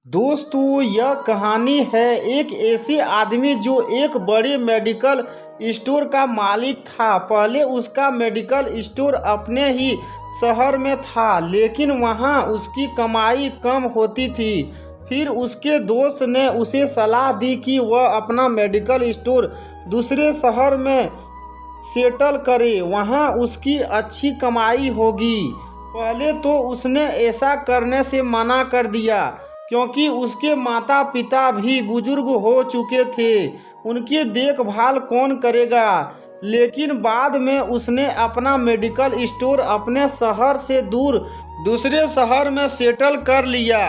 दोस्तों, यह कहानी है एक ऐसे आदमी जो एक बड़े मेडिकल स्टोर का मालिक था। पहले उसका मेडिकल स्टोर अपने ही शहर में था, लेकिन वहाँ उसकी कमाई कम होती थी। फिर उसके दोस्त ने उसे सलाह दी कि वह अपना मेडिकल स्टोर दूसरे शहर में सेटल करे, वहाँ उसकी अच्छी कमाई होगी। पहले तो उसने ऐसा करने से मना कर दिया, क्योंकि उसके माता पिता भी बुजुर्ग हो चुके थे, उनकी देखभाल कौन करेगा। लेकिन बाद में उसने अपना मेडिकल स्टोर अपने शहर से दूर दूसरे शहर में सेटल कर लिया।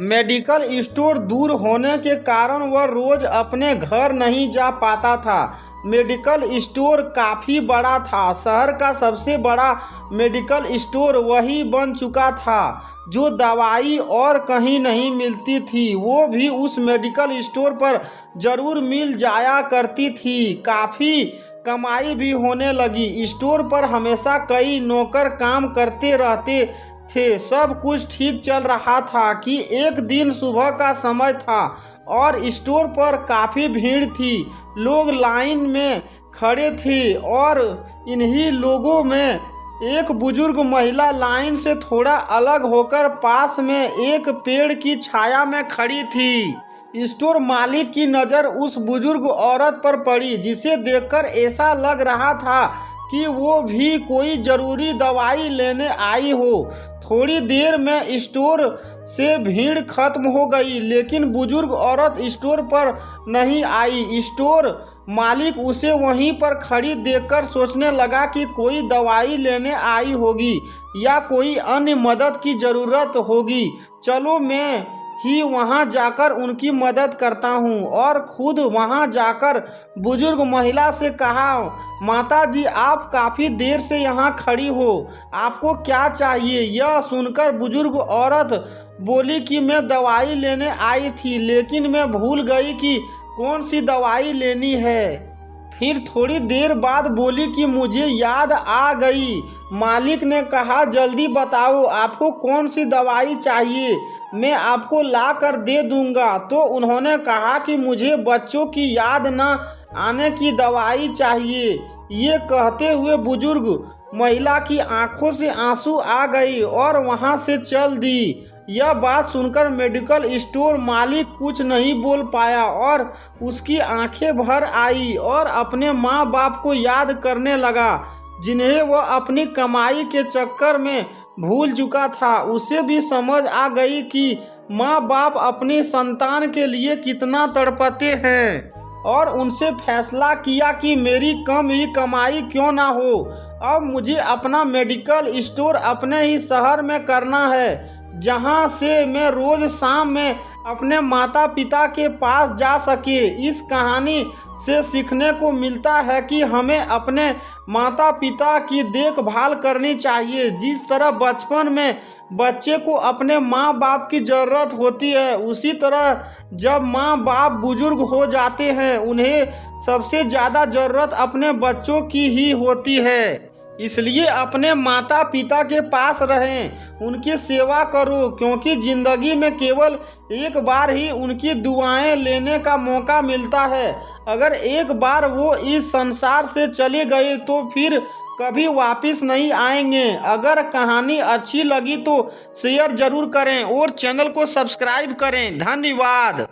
मेडिकल स्टोर दूर होने के कारण वह रोज अपने घर नहीं जा पाता था। मेडिकल स्टोर काफ़ी बड़ा था, शहर का सबसे बड़ा मेडिकल स्टोर वही बन चुका था। जो दवाई और कहीं नहीं मिलती थी, वो भी उस मेडिकल स्टोर पर ज़रूर मिल जाया करती थी। काफ़ी कमाई भी होने लगी। स्टोर पर हमेशा कई नौकर काम करते रहते थे। सब कुछ ठीक चल रहा था कि एक दिन सुबह का समय था और स्टोर पर काफ़ी भीड़ थी। लोग लाइन में खड़े थे और इन्हीं लोगों में एक बुजुर्ग महिला लाइन से थोड़ा अलग होकर पास में एक पेड़ की छाया में खड़ी थी। स्टोर मालिक की नज़र उस बुजुर्ग औरत पर पड़ी, जिसे देखकर ऐसा लग रहा था कि वो भी कोई ज़रूरी दवाई लेने आई हो। थोड़ी देर में स्टोर से भीड़ खत्म हो गई, लेकिन बुजुर्ग औरत स्टोर पर नहीं आई। स्टोर मालिक उसे वहीं पर खड़ी देखकर सोचने लगा कि कोई दवाई लेने आई होगी या कोई अन्य मदद की ज़रूरत होगी। चलो मैं ही वहां जाकर उनकी मदद करता हूं। और खुद वहां जाकर बुजुर्ग महिला से कहा, माता जी, आप काफ़ी देर से यहां खड़ी हो, आपको क्या चाहिए? यह सुनकर बुजुर्ग औरत बोली कि मैं दवाई लेने आई थी, लेकिन मैं भूल गई कि कौन सी दवाई लेनी है। फिर थोड़ी देर बाद बोली कि मुझे याद आ गई। मालिक ने कहा, जल्दी बताओ, आपको कौन सी दवाई चाहिए, मैं आपको ला कर दे दूंगा। तो उन्होंने कहा कि मुझे बच्चों की याद न आने की दवाई चाहिए। ये कहते हुए बुजुर्ग महिला की आंखों से आंसू आ गई और वहां से चल दी। यह बात सुनकर मेडिकल स्टोर मालिक कुछ नहीं बोल पाया और उसकी आंखें भर आई और अपने माँ बाप को याद करने लगा, जिन्हें वह अपनी कमाई के चक्कर में भूल चुका था। उसे भी समझ आ गई कि माँ बाप अपनी संतान के लिए कितना तड़पते हैं, और उनसे फैसला किया कि मेरी कम ही कमाई क्यों ना हो, अब मुझे अपना मेडिकल स्टोर अपने ही शहर में करना है, जहां से मैं रोज शाम में अपने माता पिता के पास जा सके। इस कहानी से सीखने को मिलता है कि हमें अपने माता पिता की देखभाल करनी चाहिए। जिस तरह बचपन में बच्चे को अपने माँ बाप की ज़रूरत होती है, उसी तरह जब माँ बाप बुजुर्ग हो जाते हैं, उन्हें सबसे ज़्यादा ज़रूरत अपने बच्चों की ही होती है। इसलिए अपने माता पिता के पास रहें, उनकी सेवा करो, क्योंकि ज़िंदगी में केवल एक बार ही उनकी दुआएं लेने का मौका मिलता है। अगर एक बार वो इस संसार से चले गए तो फिर कभी वापस नहीं आएंगे। अगर कहानी अच्छी लगी तो शेयर ज़रूर करें और चैनल को सब्सक्राइब करें। धन्यवाद।